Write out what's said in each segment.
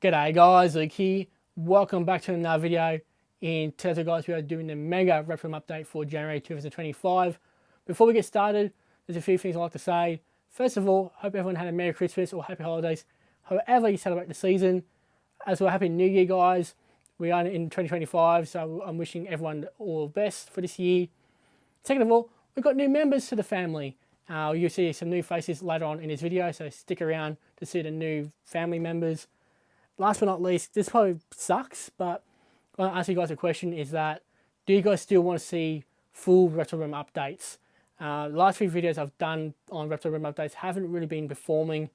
G'day guys, Luke here. Welcome back to another video. In today's guys, we are doing the mega Reptile update for January 2025. Before we get started, there's a few things I'd like to say. First of all, hope everyone had a Merry Christmas or Happy Holidays, however you celebrate the season. As well, Happy New Year guys. We are in 2025, so I'm wishing everyone all the best for this year. Second of all, we've got new members to the family. You'll see some new faces later on in this video, so stick around to see the new family members. Last but not least, this probably sucks, but I'm going to ask you guys a question, is that, do you guys still want to see full Reptile Room updates? The last few videos I've done on Reptile Room updates haven't really been performing,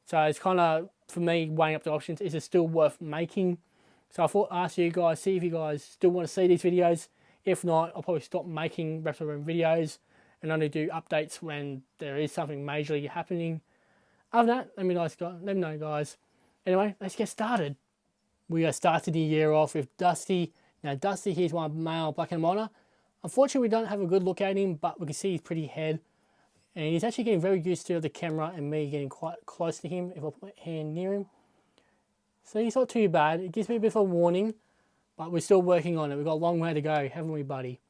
so it's kind of, for me, weighing up the options, is it still worth making? So I thought I'd ask you guys, see if you guys still want to see these videos. If not, I'll probably stop making Reptile Room videos and only do updates when there is something majorly happening. Other than that, let me know guys. Anyway, let's get started. We are starting the year off with Dusty. Now Dusty, he's one male black and white. Unfortunately, we don't have a good look at him, but we can see his pretty head. And he's actually getting very used to the camera and me getting quite close to him if I put my hand near him. So he's not too bad. It gives me a bit of a warning, but we're still working on it. We've got a long way to go, haven't we, buddy?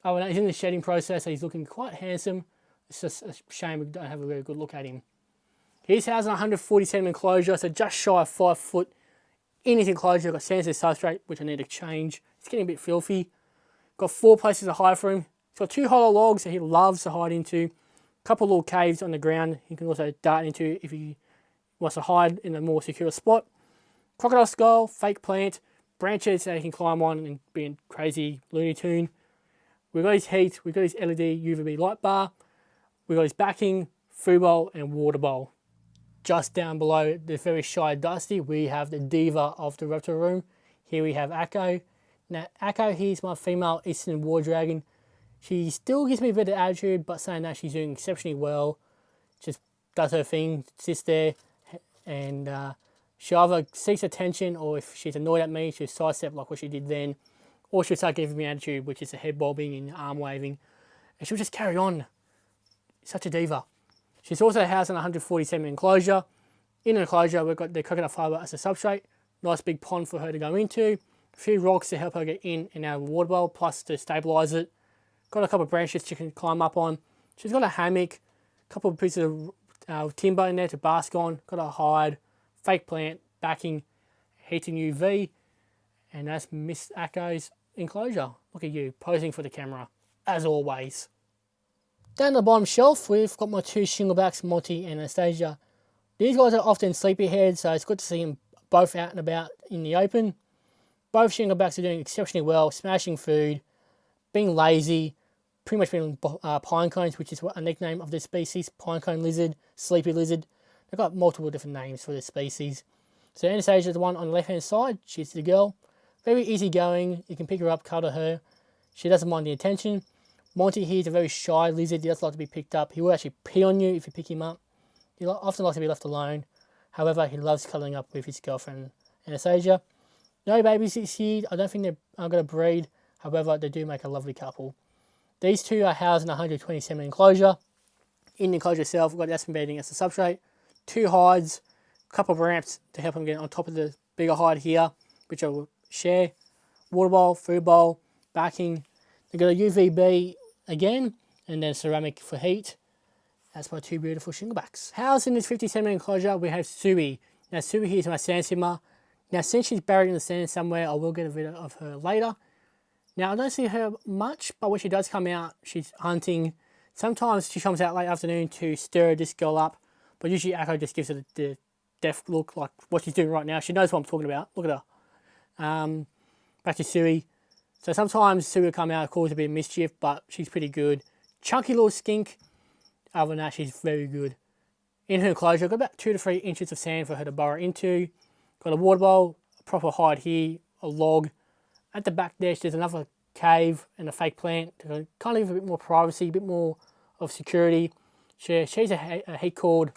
Oh, and he's in the shedding process, so he's looking quite handsome. It's just a shame we don't have a very good look at him. He's housed in 140 cm enclosure, so just shy of 5 foot in his enclosure. Got sandstone substrate, which I need to change. It's getting a bit filthy. Got 4 places to hide for him. He's got 2 hollow logs that he loves to hide into. A couple little caves on the ground he can also dart into if he wants to hide in a more secure spot. Crocodile skull, fake plant, branches that he can climb on and be a crazy Looney Tune. We've got his heat, we've got his LED UVB light bar, we've got his backing, food bowl and water bowl. Just down below the very shy Dusty, we have the diva of the Reptile Room. Here we have Akko. Now, Akko, here's my female Eastern War Dragon. She still gives me a bit of attitude, but saying that, she's doing exceptionally well. Just does her thing, sits there, and she either seeks attention, or if she's annoyed at me, she'll sidestep like what she did then, or she'll start giving me attitude, which is a head bobbing and arm waving, and she'll just carry on. Such a diva. She's also housed in a 140 cm enclosure. In the enclosure, we've got the coconut fibre as a substrate. Nice big pond for her to go into. A few rocks to help her get in and out of the water bowl, plus to stabilise it. Got a couple of branches she can climb up on. She's got a hammock, a couple of pieces of timber in there to bask on. Got a hide, fake plant, backing, heating UV. And that's Miss Akko's enclosure. Look at you, posing for the camera, as always. Down the bottom shelf, we've got my 2 shinglebacks, Monty and Anastasia. These guys are often sleepyheads, so it's good to see them both out and about in the open. Both shinglebacks are doing exceptionally well, smashing food, being lazy, pretty much being pine cones, which is a nickname of this species, pine cone lizard, sleepy lizard. They've got multiple different names for this species. So Anastasia is the one on the left-hand side. She's the girl. Very easygoing. You can pick her up, cuddle her. She doesn't mind the attention. Monty here is a very shy lizard. He doesn't like to be picked up. He will actually pee on you if you pick him up. He often likes to be left alone. However, he loves cuddling up with his girlfriend, Anastasia. No babies this year. I don't think they're going to breed. However, they do make a lovely couple. These two are housed in a 120 cm enclosure. In the enclosure itself, we've got the aspen bedding as a substrate. 2 hides, a couple of ramps to help him get on top of the bigger hide here, which I will share. Water bowl, food bowl, backing. They've got a UVB again, and then ceramic for heat. That's my 2 beautiful shinglebacks. Housed in this 50 cm enclosure, we have Sui. Now Sui here is my sand simmer. Now since she's buried in the sand somewhere, I will get a video of her later. Now I don't see her much, but when she does come out, she's hunting. Sometimes she comes out late afternoon to stir this girl up, but usually Akko just gives her the deaf look, like what she's doing right now. She knows what I'm talking about. Look at her. Back to Sui. So sometimes Sue will come out, cause a bit of mischief, but she's pretty good. Chunky little skink. Other than that, she's very good. In her enclosure, I've got about 2 to 3 inches of sand for her to burrow into. Got a water bowl, a proper hide here, a log. At the back there, there's another cave and a fake plant to kind of give a bit more privacy, a bit more of security. She's a heat cord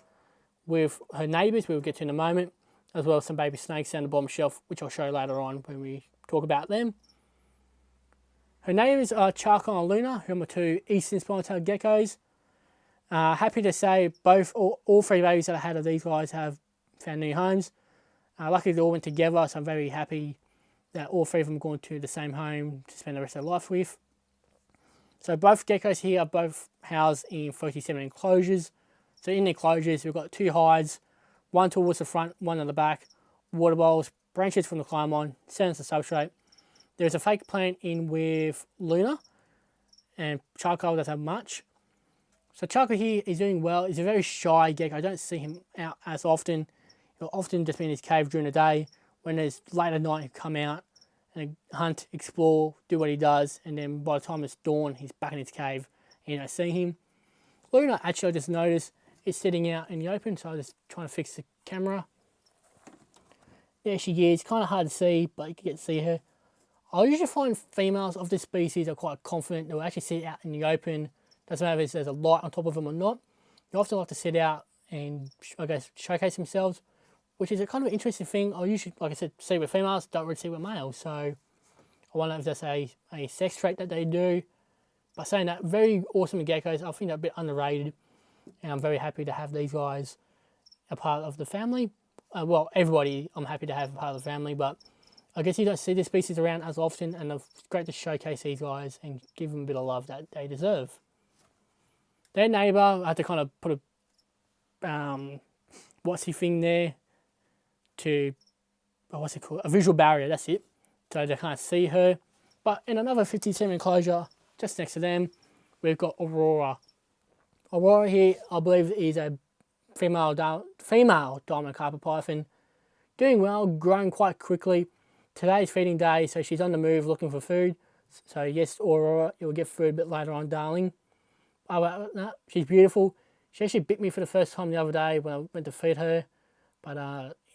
with her neighbours, we'll get to in a moment, as well as some baby snakes down the bottom shelf, which I'll show you later on when we talk about them. Her neighbours are Charcoal and Luna, who are my 2 Eastern Spinal-tailed geckos. Happy to say all 3 babies that I had of these guys have found new homes. Luckily they all went together, so I'm very happy that all three of them are going to the same home to spend the rest of their life with. So both geckos here are both housed in 37 enclosures. So in the enclosures, we've got 2 hides, one towards the front, one on the back, water bowls, branches from the climb on, sand as the substrate. There's a fake plant in with Luna, and Charcoal doesn't have much. So Charcoal here is doing well. He's a very shy gecko. I don't see him out as often. He'll often just be in his cave during the day. When it's late at night, he'll come out and hunt, explore, do what he does, and then by the time it's dawn, he's back in his cave and you don't see him. Luna, actually, I just noticed, is sitting out in the open, so I'm just trying to fix the camera. There she is, kind of hard to see, but you can get to see her. I usually find females of this species are quite confident. They'll actually sit out in the open. Doesn't matter if there's a light on top of them or not. They often like to sit out and, I guess, showcase themselves, which is a kind of interesting thing. I usually, like I said, see with females, don't really see with males. So I wonder if that's a sex trait that they do. By saying that, very awesome geckos. I think they're a bit underrated. And I'm very happy to have these guys a part of the family. Well, everybody I'm happy to have a part of the family, but I guess you don't see this species around as often, and it's great to showcase these guys and give them a bit of love that they deserve. Their neighbour, I had to kind of put a what's-he thing there to, what's it called? A visual barrier, that's it. So they can't see her. But in another 57 enclosure, just next to them, we've got Aurora. Aurora here, I believe, is a female diamond carpet python. Doing well, growing quite quickly. Today's feeding day, so she's on the move looking for food. So yes, Aurora, you'll get food a bit later on, darling. Oh, no, she's beautiful. She actually bit me for the first time the other day when I went to feed her. But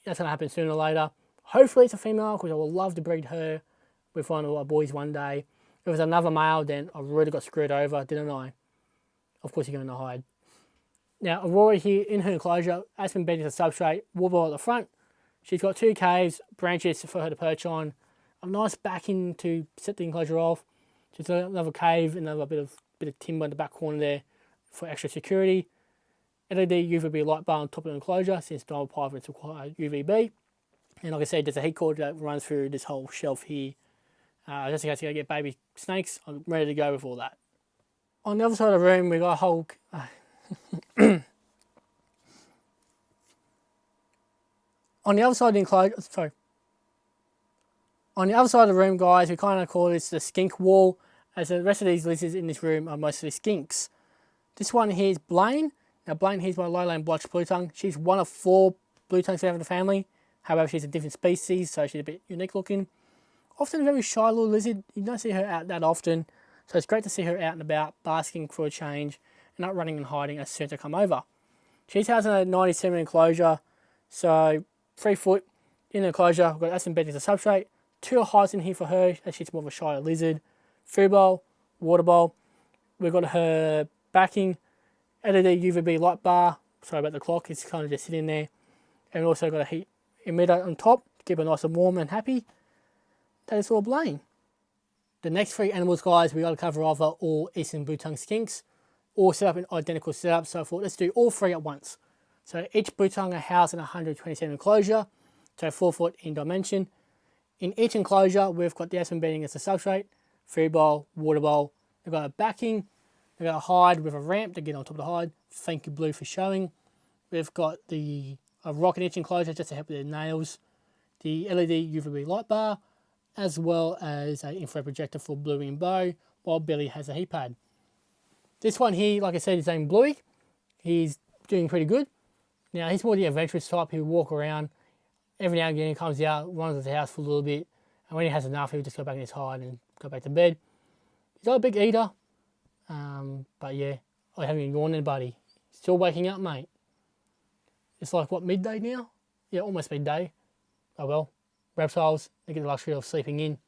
that's going to happen sooner or later. Hopefully it's a female, because I would love to breed her with one of our boys one day. If it was another male, then I really got screwed over, didn't I? Of course you're going to hide. Now, Aurora here in her enclosure has been bedded to substrate, wobble at the front. She's got 2 caves, branches for her to perch on, a nice backing to set the enclosure off. She's got another cave, another bit of timber in the back corner there for extra security. LED UVB light bar on top of the enclosure, since diamond pythons require UVB. And like I said, there's a heat cord that runs through this whole shelf here. Just in case you gotta get baby snakes, I'm ready to go with all that. On the other side of the room, we got a whole... On the other side of the enclosure, On the other side of the room, guys, we kind of call this the skink wall, as the rest of these lizards in this room are mostly skinks. This one here is Blaine. Now, Blaine here is my lowland blotched blue tongue. She's one of 4 blue tongues we have in the family. However, she's a different species, so she's a bit unique looking. Often a very shy little lizard. You don't see her out that often, so it's great to see her out and about, basking for a change, and not running and hiding as soon as I come over. She's housed in a 97 enclosure, so 3 foot in the enclosure. We've got us embedded as a substrate. 2 hides in here for her, as she's more of a shy lizard. Food bowl, water bowl. We've got her backing, LED UVB light bar. Sorry about the clock, it's kind of just sitting there. And we've also got a heat emitter on top to keep her nice and warm and happy. That is all Blaine. The next 3 animals, guys, we got to cover off are all Eastern blue tongue skinks, all set up in identical setups. So I thought, let's do all 3 at once. So each blue tongue are housed in a 127 enclosure, so 4 foot in dimension. In each enclosure, we've got the aspen bedding as a substrate, food bowl, water bowl. They've got a backing, they've got a hide with a ramp to get on top of the hide. Thank you, Blue, for showing. We've got a rock in each enclosure just to help with their nails. The LED UVB light bar, as well as an infrared projector for Bluey and Bo, while Billy has a heat pad. This one here, like I said, is named Bluey. He's doing pretty good. Now, he's more the adventurous type. He'll walk around. Every now and again, he comes out, runs to the house for a little bit, and when he has enough, he'll just go back in his hide and go back to bed. He's not a big eater, but yeah, I haven't even gone there, buddy. Still waking up, mate. It's like, what, midday now? Yeah, almost midday. Oh well, reptiles, they get the luxury of sleeping in.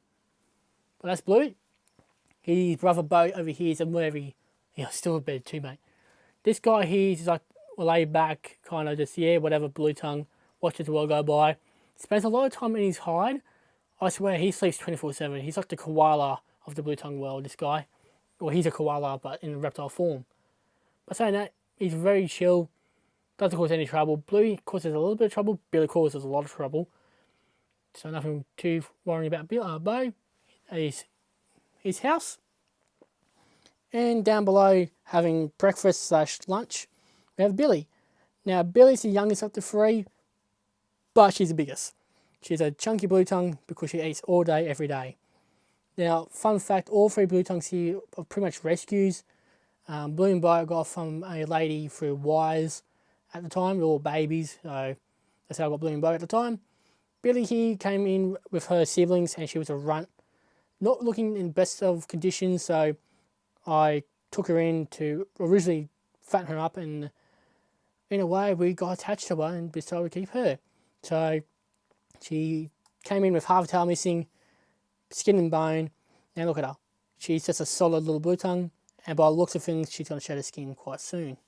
But that's Blue. His brother Bo over here is still in bed too, mate. This guy here is like laid back, kind of just, yeah, whatever, blue tongue, watches the world go by. Spends a lot of time in his hide. I swear, he sleeps 24/7. He's like the koala of the blue tongue world, this guy. Well, he's a koala, but in reptile form. But saying that, he's very chill, doesn't cause any trouble. Blue causes a little bit of trouble, Billy causes a lot of trouble. So nothing too worrying about Bo. His house. And down below, having breakfast / lunch, we have Billy. Now, Billy's the youngest of the three, but she's the biggest. She's a chunky blue tongue because she eats all day, every day. Now, fun fact, all 3 blue tongues here are pretty much rescues. Blue and Bo got from a lady through wires at the time. They were all babies, so that's how I got Blue and Bo at the time. Billy here came in with her siblings and she was a runt. Not looking in best of conditions, so I took her in to originally fatten her up, and in a way we got attached to her and decided to keep her. So she came in with half a tail missing, skin and bone, and look at her. She's just a solid little blue tongue, and by the looks of things, she's going to shed her skin quite soon.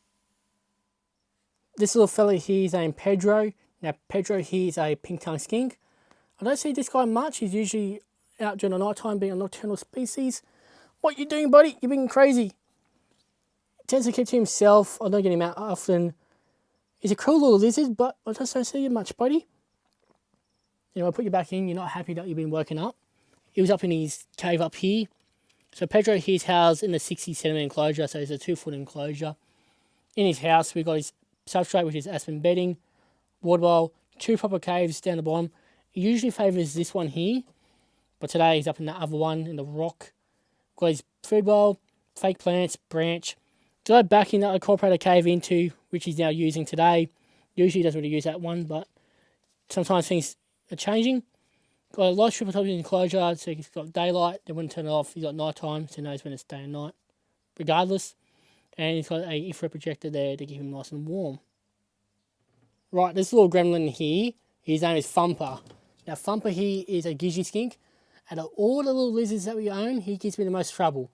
This little fella here is named Pedro. Now, Pedro here is a pink tongue skink. I don't see this guy much. He's usually out during the night time, being a nocturnal species. What you doing, buddy? You're being crazy. He tends to keep to himself. I don't get him out often. He's a cool little lizard, but I just don't see you much, buddy. You know, I put you back in. You're not happy that you've been woken up. He was up in his cave up here. So Pedro here's housed in the 60 centimetre enclosure, so it's a 2-foot enclosure. In his house, we've got his substrate, which is aspen bedding, water bowl, 2 proper caves down the bottom. He usually favours this one here, but today he's up in the other one, in the rock. Got his food bowl, fake plants, branch. Go back in that incorporated cave into, which he's now using today. Usually he doesn't really use that one, but sometimes things are changing. Got a light strip on top of his enclosure, so he's got daylight, they wouldn't turn it off. He's got night time, so he knows when it's day and night, regardless. And he's got a infrared projector there to keep him nice and warm. Right, this little gremlin here, his name is Thumper. Now, Thumper here is a Gizzy skink. Out of all the little lizards that we own, he gives me the most trouble.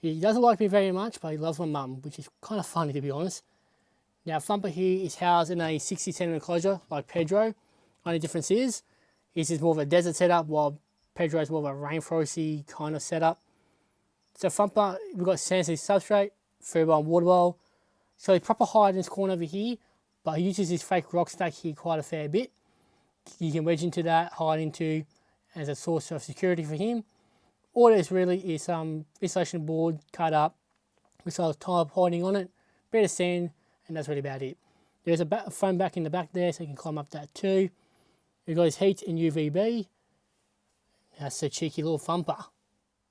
He doesn't like me very much, but he loves my mum, which is kind of funny, to be honest. Now, Thumper here is housed in a 60 centimetre enclosure, like Pedro. Only difference is, his is more of a desert setup, while Pedro is more of a rainforesty kind of setup. So Thumper, we've got sandstone substrate, food bowl and water bowl. So he proper hide in this corner over here, but he uses his fake rock stack here quite a fair bit. You can wedge into that, hide into, as a source of security for him. All it is really is some insulation board cut up with some tile hiding on it, bit of sand, and that's really about it. There's a foam back in the back there, so you can climb up that too. We've got his heat and UVB. That's a cheeky little Thumper.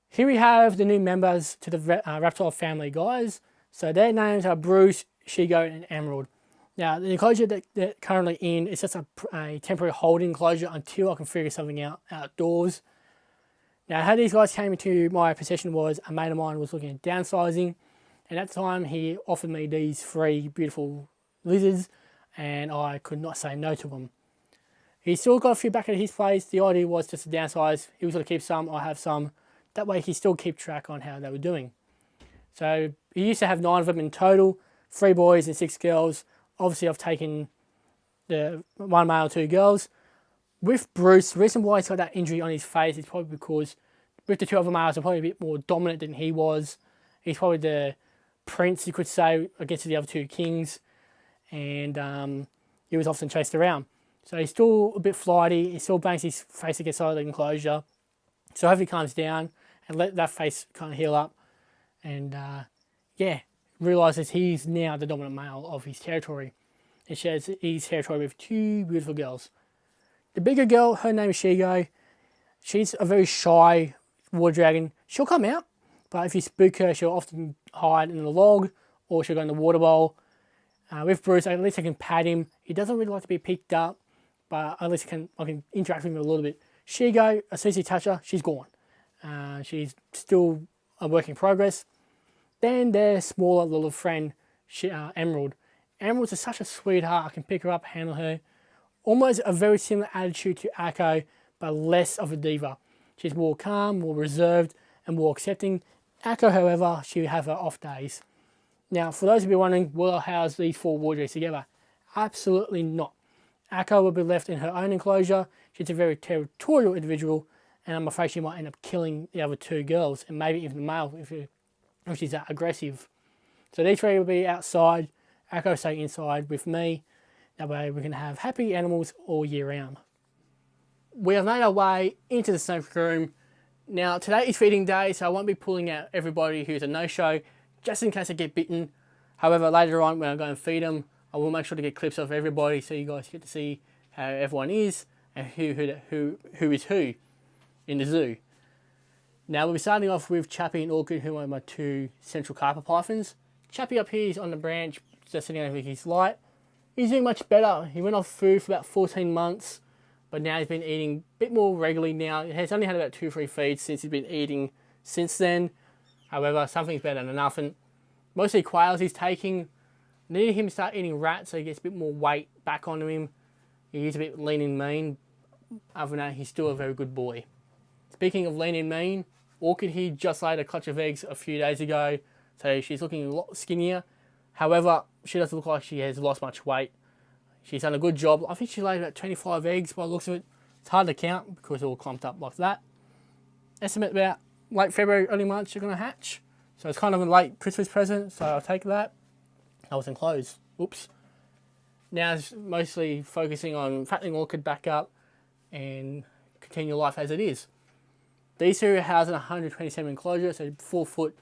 Here we have the new members to the Reptile family, guys. So their names are Bruce, Shigo, and Emerald. Now, the enclosure that they're currently in is just a temporary holding enclosure until I can figure something out outdoors. Now, how these guys came into my possession was a mate of mine was looking at downsizing, and at the time he offered me these 3 beautiful lizards, and I could not say no to them. He still got a few back at his place. The idea was just to downsize. He was going to keep some, I have some. That way he still keep track on how they were doing. So he used to have 9 of them in total, 3 boys and 6 girls. Obviously I've taken the 1 male, 2 girls. With Bruce, the reason why he's got that injury on his face is probably because with the 2 other males, they're probably a bit more dominant than he was. He's probably the prince, you could say, against the other 2 kings. And he was often chased around. So he's still a bit flighty. He still bangs his face against the side of the enclosure. So hopefully he calms down and let that face kind of heal up. And realises he's now the dominant male of his territory. And shares his territory with 2 beautiful girls. The bigger girl, her name is Shigo. She's a very shy water dragon. She'll come out, but if you spook her, she'll often hide in the log or she'll go in the water bowl. With Bruce, at least I can pat him. He doesn't really like to be picked up, but at least I can interact with him a little bit. Shigo, as soon as you touch her, she's gone. She's still a work in progress. Then their smaller little friend, Emerald. Emerald's such a sweetheart. I can pick her up, handle her. Almost a very similar attitude to Akko, but less of a diva. She's more calm, more reserved, and more accepting. Akko, however, she'll have her off days. Now, for those of you wondering, will I house these 4 wardrobes together? Absolutely not. Akko will be left in her own enclosure. She's a very territorial individual, and I'm afraid she might end up killing the other 2 girls, and maybe even the male if she's that aggressive. So these 3 will be outside. Akko stay inside with me. That way we can have happy animals all year round. we have made our way into the snake room. Now, today is feeding day, so I won't be pulling out everybody who's a no-show, just in case they get bitten. However, later on when I go and feed them, I will make sure to get clips of everybody so you guys get to see how everyone is and who is who in the zoo. Now, we'll be starting off with Chappie and Orchid, who are my two central carpet pythons. Chappie up here is on the branch, just sitting over his light. He's doing much better. He went off food for about 14 months, but now he's been eating a bit more regularly now. He's only had about 2 or 3 feeds since he's been eating since then. However, something's better than nothing. Mostly quails he's taking. Needed him to start eating rats so he gets a bit more weight back onto him. He is a bit lean and mean. Other than that, he's still a very good boy. Speaking of lean and mean, Orchid here just laid a clutch of eggs a few days ago, so she's looking a lot skinnier. However, she doesn't look like she has lost much weight. She's done a good job. I think she laid about 25 eggs by the looks of it. It's hard to count because it's all clumped up like that. Estimate about late February, early March they're going to hatch. So it's kind of a late Christmas present, so I'll take that. I was enclosed. Oops. Now it's mostly focusing on fattening Orchid back up and continue life as it is. These two are housed in a 127 enclosure, so 4 foot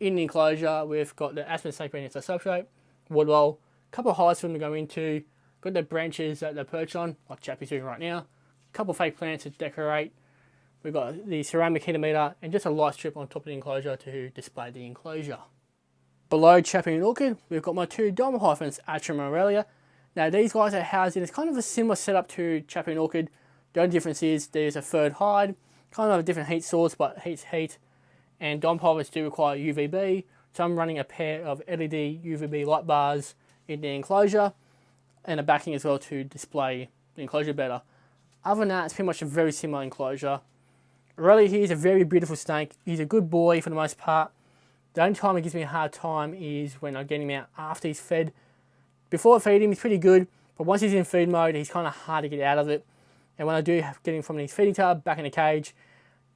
in the enclosure. We've got the aspen snake as a substrate, wood roll, a couple of highs for them to go into, got the branches that they perch on, like Chappie's doing right now, a couple of fake plants to decorate. We've got the ceramic heater meter and just a light strip on top of the enclosure to display the enclosure. Below Chappie and Orchid, we've got my two diamond hyphens, Atrum and Aurelia. Now these guys are housed in, it's kind of a similar setup to Chappie and Orchid. The only difference is there's a third hide, kind of a different heat source, but heat's heat. And diamond hyphens do require UVB, so I'm running a pair of LED UVB light bars in the enclosure and a backing as well to display the enclosure better. Other than that, it's pretty much a very similar enclosure. Aurelia here is a very beautiful snake. He's a good boy for the most part. The only time he gives me a hard time is when I get him out after he's fed. Before I feed him, he's pretty good, but once he's in feed mode, he's kind of hard to get out of it. And when I do get him from his feeding tub back in the cage,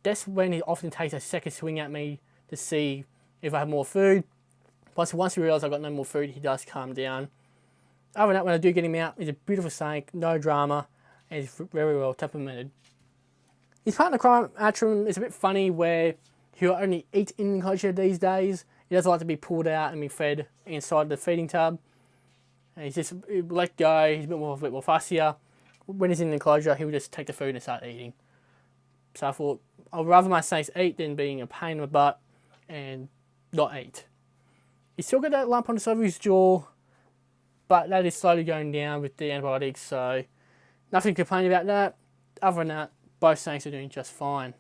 that's when he often takes a second swing at me to see if I have more food. Plus, once he realises I've got no more food, he does calm down. Other than that, when I do get him out, he's a beautiful snake, no drama, and he's very well temperamented. His partner crime, Atrum, is a bit funny where he'll only eat in the enclosure these days. He doesn't like to be pulled out and be fed inside the feeding tub. And he's just let go, he's a bit more fussier. When he's in the enclosure, he'll just take the food and start eating. So I thought, I'd rather my snakes eat than being a pain in the butt and not eat. He's still got that lump on the side of his jaw, but that is slowly going down with the antibiotics, so nothing to complain about that. Other than that, both snakes are doing just fine.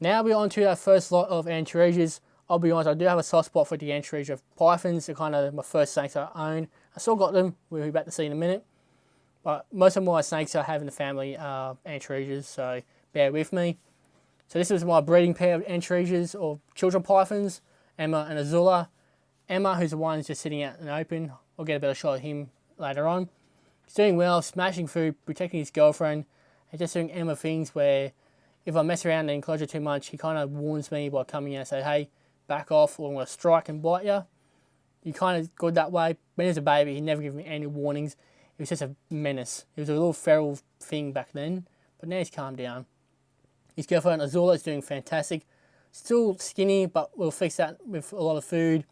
Now we're on to our first lot of Antirrheges. I'll be honest, I do have a soft spot for the Antirrhegia pythons. They're kind of my first snakes I own. I still got them, we'll be back to see in a minute. But most of my snakes I have in the family are Antirrhegias, so bear with me. So this is my breeding pair of Antirrhegias, or children pythons, Emma and Azula. Emma, who's the one just sitting out in the open, I'll get a better shot of him later on. He's doing well, smashing food, protecting his girlfriend, and just doing Emma things where if I mess around the enclosure too much, he kind of warns me by coming in and say, hey, back off or I'm going to strike and bite you. He kind of good that way. When he was a baby, he never gave me any warnings. He was just a menace. He was a little feral thing back then, but now he's calmed down. His girlfriend Azula is doing fantastic. Still skinny, but we'll fix that with a lot of food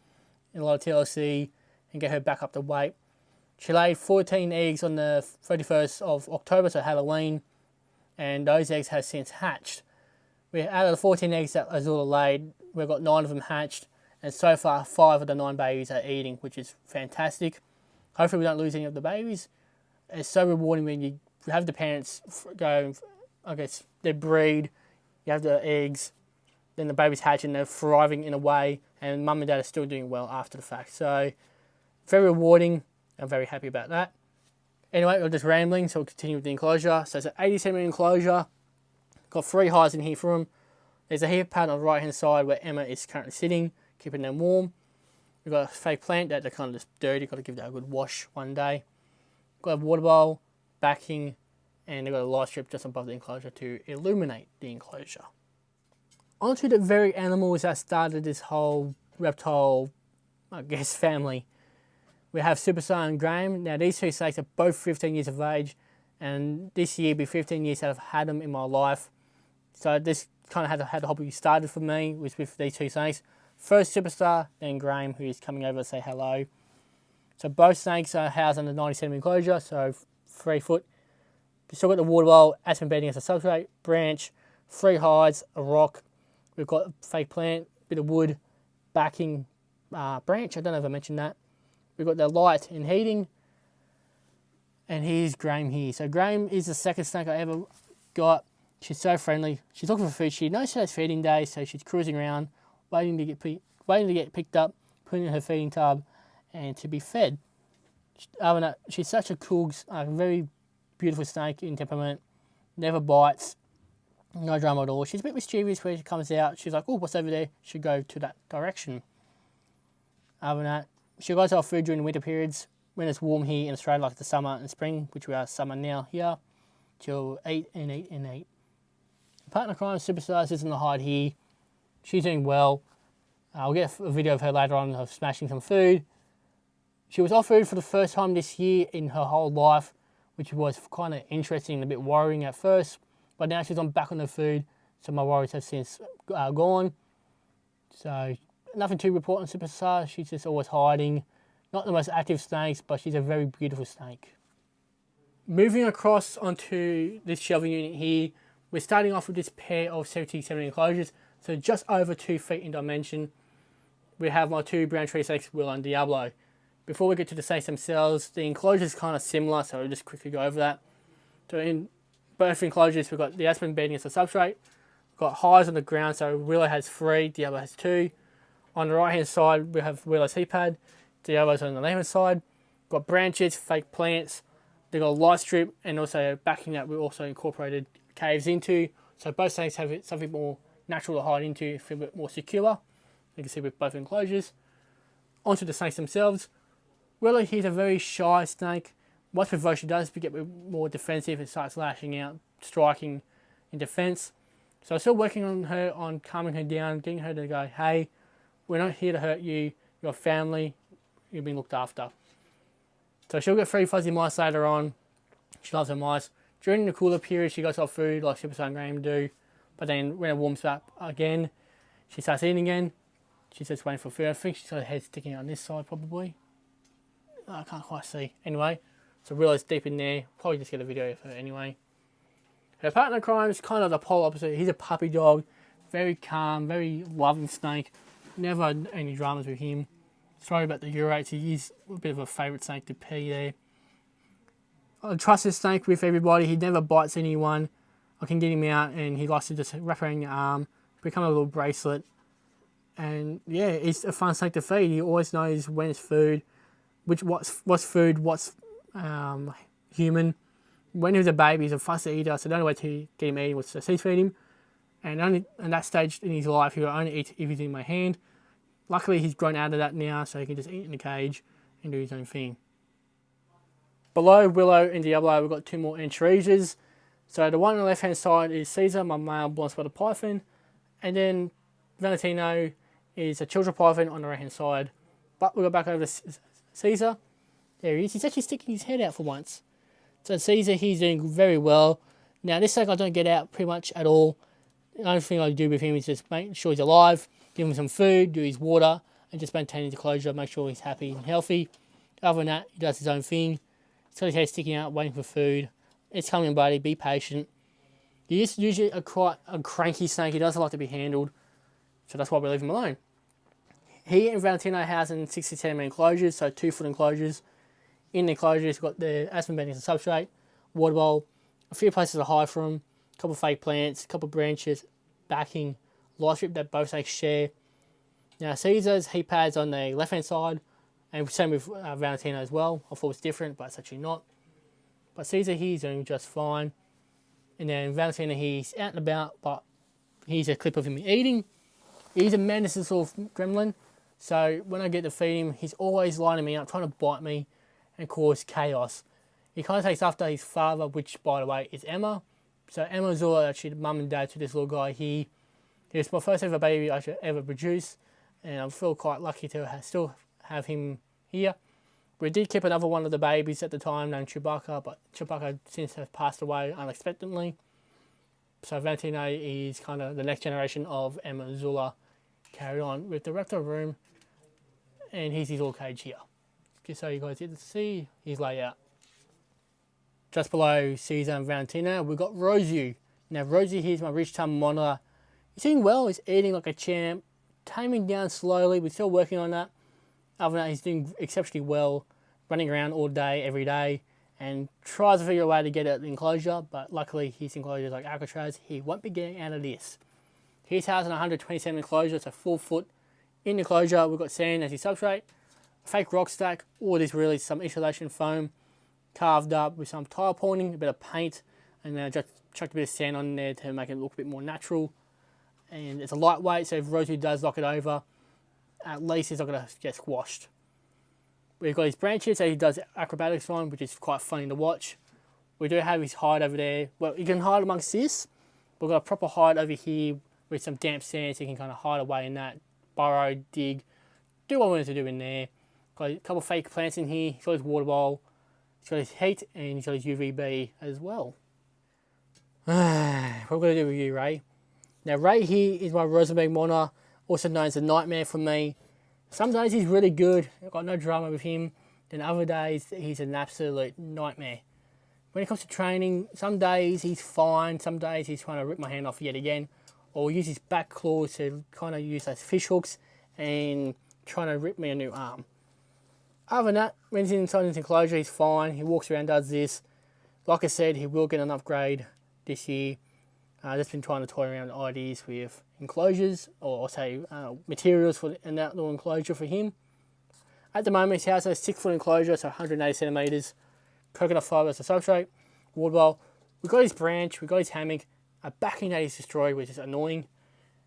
and a lot of TLC and get her back up to weight. She laid 14 eggs on the 31st of October, so Halloween, and those eggs have since hatched. Out of the 14 eggs that Azula laid, we've got 9 of them hatched, and so far 5 of the 9 babies are eating, which is fantastic. Hopefully we don't lose any of the babies. It's so rewarding when you have the parents go, I guess, they breed, you have the eggs, then the babies hatch and they're thriving in a way, and mum and dad are still doing well after the fact. So, very rewarding. I'm very happy about that. Anyway, we're just rambling, so we'll continue with the enclosure. So it's an 80 centimetre enclosure. Got 3 highs in here for them. There's a heat pad on the right hand side where Emma is currently sitting, keeping them warm. We've got a fake plant that they're kind of just dirty, got to give that a good wash one day. Got a water bowl, backing, and they've got a light strip just above the enclosure to illuminate the enclosure. On to the very animals that started this whole reptile, I guess, family. We have Superstar and Graham. Now these two snakes are both 15 years of age. and this year be 15 years that I've had them in my life. So this kind of had the hobby started for me was with these two snakes. First Superstar, then Graham, who is coming over to say hello. So both snakes are housed under 90 centimetre enclosure, so 3 foot. We've still got the water bowl, aspen bedding as a substrate, branch, 3 hides, a rock. We've got a fake plant, bit of wood, backing, branch. I don't know if I mentioned that. We've got the light and heating. And here's Graham here. So Graham is the second snake I ever got. She's so friendly. She's looking for food. She knows she has feeding days, so she's cruising around, waiting to get picked up, put in her feeding tub, and to be fed. Other than that, she's such a cool, very beautiful snake in temperament. Never bites. No drama at all. She's a bit mischievous where she comes out. She's like, oh, what's over there? Should go to that direction. Other than that, she goes off food during the winter periods. When it's warm here in Australia, like the summer and spring, which we are summer now here, she'll eat and eat and eat. Partner crime, Superstars is in the hide here. She's doing well. I'll get a video of her later on of smashing some food. She was off food for the first time this year in her whole life, which was kind of interesting and a bit worrying at first. But now she's back on the food, so my worries have since gone. So nothing to report on Superstar. She's just always hiding. Not the most active snakes, but she's a very beautiful snake. Moving across onto this shelving unit here, we're starting off with this pair of 77 enclosures, so just over 2 feet in dimension. We have my 2 brown tree snakes, Willow and Diablo. Before we get to the snakes themselves, the enclosure is kind of similar, so we'll just quickly go over that. So in both enclosures, we've got the aspen bedding as a substrate. We've got highs on the ground, so Willow has 3, Diablo has 2. On the right hand side, we have Willow's heat pad. Diablo's on the left hand side. We've got branches, fake plants. They've got a light strip, and also backing that we also incorporated caves into. So both snakes have something more natural to hide into, feel a bit more secure. You can see with both enclosures. Onto the snakes themselves. Willow here's a very shy snake. Once provoked, she does get more defensive and starts lashing out, striking in defense. So I'm still working on her, on calming her down, getting her to go, hey, we're not here to hurt you, your family, you've been looked after. So she'll get 3 fuzzy mice later on. She loves her mice. During the cooler period, she goes off food like Superstar and Graham do. But then when it warms up again, she starts eating again. She's just waiting for food. I think she's got her head sticking out on this side probably. I can't quite see. Anyway, so Willow's deep in there. Probably just get a video of her anyway. Her partner crime is kind of the polar opposite. He's a puppy dog. Very calm, very loving snake. Never had any dramas with him. Sorry about the urates. He is a bit of a favourite snake to pee there. I trust this snake with everybody. He never bites anyone. I can get him out and he likes to just wrap around your arm, become a little bracelet. And yeah, it's a fun snake to feed. He always knows when it's food, what's food, what's human. When he was a baby, he's a fussy eater, so the only way to get him eating was to cease feed him. And only at that stage in his life, he would only eat if he's in my hand. Luckily, he's grown out of that now, so he can just eat in the cage and do his own thing. Below Willow and Diablo, we've got 2 more Antareses. So the one on the left-hand side is Caesar, my male blonde-spotted python. And then Valentino is a children python on the right-hand side. But we'll go back over to Caesar. There he is. He's actually sticking his head out for once. So Caesar, he's doing very well. Now, this snake I don't get out pretty much at all. The only thing I do with him is just make sure he's alive, give him some food, do his water, and just maintain his closure, make sure he's happy and healthy. Other than that, he does his own thing. He's got his head sticking out, waiting for food. It's coming, buddy. Be patient. He is usually quite a cranky snake. He doesn't like to be handled, so that's why we leave him alone. He and Valentino house in 60 centimetre enclosures, so 2 foot enclosures. In the enclosures, we've got the aspen bedding as a substrate, water bowl, a few places to hide from, a couple of fake plants, a couple of branches, backing, light strip that both snakes share. Now, Caesar's heat pads on the left hand side, and same with Valentino as well. I thought it was different, but it's actually not. But Caesar, he's doing just fine. And then Valentino, he's out and about, but here's a clip of him eating. He's a madness sort of gremlin. So when I get to feed him, he's always lining me up, trying to bite me and cause chaos. He kind of takes after his father, which, by the way, is Emma. So Emma's all actually the mum and dad to this little guy here. He was my first ever baby I should ever produce, and I feel quite lucky to still have him here. We did keep another one of the babies at the time named Chewbacca, but Chewbacca since has passed away unexpectedly. So Valentina is kind of the next generation of Emma Zula, carried on with the Reptile room, and here's his all cage here. Just so you guys get to see his layout. Just below Caesar and Valentina, we've got Rosie. Now Rosie here's my rich tum monitor. He's doing well, he's eating like a champ, taming down slowly, we're still working on that. Other than that, he's doing exceptionally well, running around all day, every day, and tries to figure a way to get out the enclosure, but luckily his enclosure is like Alcatraz, he won't be getting out of this. He's housed in a 127 enclosure, it's a full foot. In the enclosure, we've got sand as his substrate, a fake rock stack, or there's really some insulation foam carved up with some tile pointing, a bit of paint, and then just chucked a bit of sand on there to make it look a bit more natural. And it's a lightweight, so if Rosie does knock it over, at least it's not going to get squashed. We've got his branches that he does acrobatics on, which is quite funny to watch. We do have his hide over there. Well, you can hide amongst this. We've got a proper hide over here with some damp sand, so you can kind of hide away in that, burrow, dig, do what we want to do in there. Got a couple of fake plants in here. He's got his water bowl. He's got his heat, and he's got his UVB as well. What are we going to do with you, Ray? Now, Ray here is my Rosenberg monitor, also known as a nightmare for me. Some days he's really good, I've got no drama with him. Then other days he's an absolute nightmare. When it comes to training, some days he's fine, some days he's trying to rip my hand off yet again, or use his back claws to kind of use those fish hooks and trying to rip me a new arm. Other than that, when he's inside his enclosure, he's fine. He walks around, does this. Like I said, he will get an upgrade this year. Just been trying to toy around ideas with enclosures, or say materials for an outdoor enclosure for him. At the moment, he has a 6 foot enclosure, so 180 centimeters. Coconut fibre as a substrate. Water bowl. We've got his branch, we've got his hammock. A backing that is destroyed, which is annoying.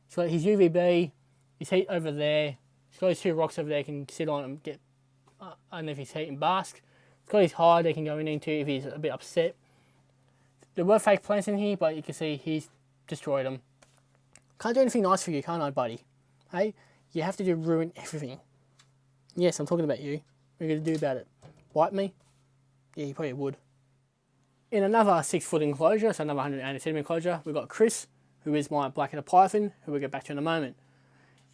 He's got his UVB, his heat over there. He's got his 2 rocks over there he can sit on and get underneath his heat and bask. He's got his hide they can go into if he's a bit upset. There were fake plants in here, but you can see he's destroyed them. Can't do anything nice for you, can't I, buddy? Hey, you have to ruin everything. Yes, I'm talking about you. What are you going to do about it? Bite me? Yeah, you probably would. In another 6 foot enclosure, so another 180 centimeter enclosure, we've got Chris, who is my black-headed python, who we'll get back to in a moment.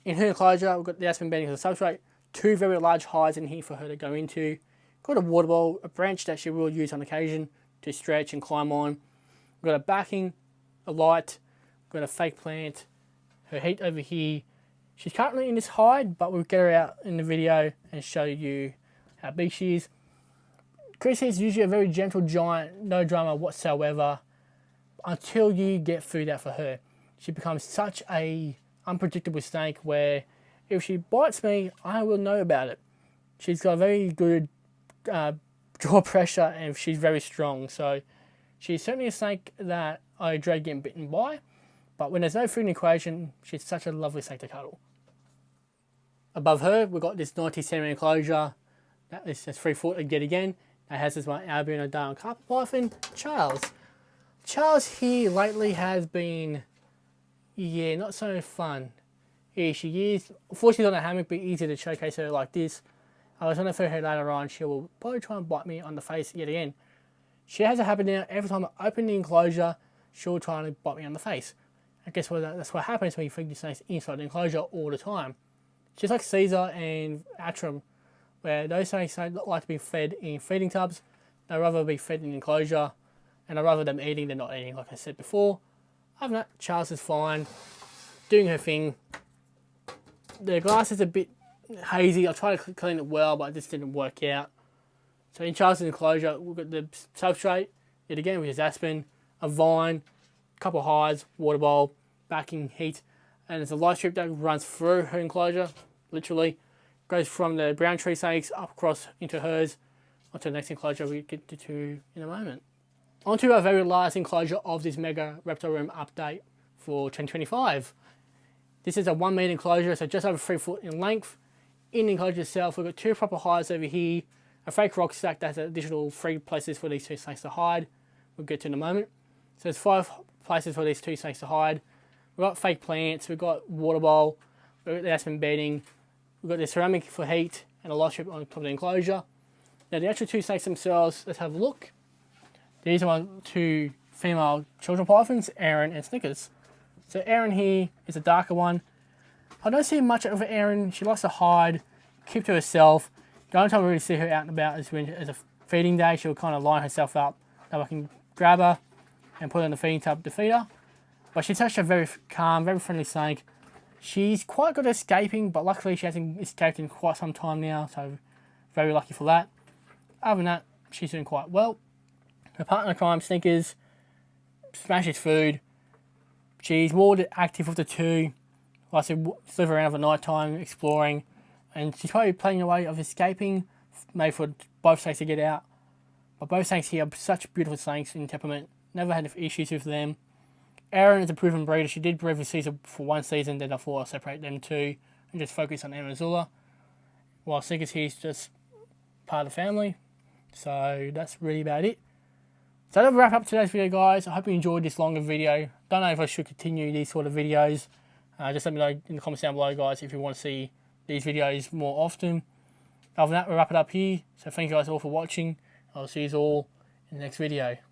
In her enclosure, we've got the aspen bedding as a substrate, 2 very large hides in here for her to go into. Got a water bowl, a branch that she will use on occasion to stretch and climb on. We've got a backing, a light, we've got a fake plant, her heat over here. She's currently in this hide, but we'll get her out in the video and show you how big she is. Chris is usually a very gentle giant, no drama whatsoever, until you get food out for her. She becomes such a unpredictable snake where if she bites me, I will know about it. She's got a very good jaw pressure and she's very strong, so she's certainly a snake that I dread getting bitten by, but when there's no food in the equation, she's such a lovely snake to cuddle. Above her, we've got this 90 centimeter enclosure. That is 3 foot again. That has this one albino dark carpet python, Charles. Charles here lately has been, yeah, not so fun. Here she is. Unfortunately, on a hammock, but easy to showcase her like this. I was going to throw her later on. She will probably try and bite me on the face yet again. She has a habit now, every time I open the enclosure, she'll try and bite me on the face. I guess that's what happens when you feed the snakes inside the enclosure all the time. Just like Caesar and Atram, where those snakes don't like to be fed in feeding tubs. They'd rather be fed in an enclosure, and I'd rather them eating than not eating, like I said before. Other than that, Charles is fine, doing her thing. The glass is a bit hazy. I tried to clean it well, but it just didn't work out. So in Charles' enclosure, we've got the substrate, yet again, which is aspen, a vine, a couple of hides, water bowl, backing, heat, and there's a light strip that runs through her enclosure, literally. Goes from the brown tree snakes up across into hers, onto the next enclosure we get to in a moment. Onto our very last enclosure of this Mega Reptile Room update for 2025. This is a 1 meter enclosure, so just over 3 foot in length. In the enclosure itself, we've got 2 proper hides over here, a fake rock stack that's additional 3 places for these 2 snakes to hide. We'll get to in a moment. So there's 5 places for these 2 snakes to hide. We've got fake plants, we've got water bowl, we've got the aspen bedding, we've got the ceramic for heat and a light strip on top of the enclosure. Now the actual two snakes themselves, let's have a look. These are my two female children pythons, Erin and Snickers. So Erin here is a darker one. I don't see much of Erin. She likes to hide, keep to herself. The only time I really see her out and about is when it's a feeding day. She'll kind of line herself up so I can grab her and put her in the feeding tub to feed her. But she's actually a very calm, very friendly snake. She's quite good at escaping, but luckily she hasn't escaped in quite some time now, so very lucky for that. Other than that, she's doing quite well. Her partner in crime, Snickers, smashes food. She's more active of the two. Like I said, slither around for night time, exploring, and she's probably playing a way of escaping, maybe for both snakes to get out. But both snakes here are such beautiful snakes in temperament. Never had issues with them. Erin is a proven breeder. She did breed with Caesar for one season, then I thought I'll separate them two and just focus on Amazula. While Snickers here is just part of the family. So that's really about it. So that'll wrap up today's video, guys. I hope you enjoyed this longer video. Don't know if I should continue these sort of videos. Just let me know in the comments down below, guys, if you want to see these videos more often. Other than that, we'll wrap it up here. So thank you guys all for watching. I'll see you all in the next video.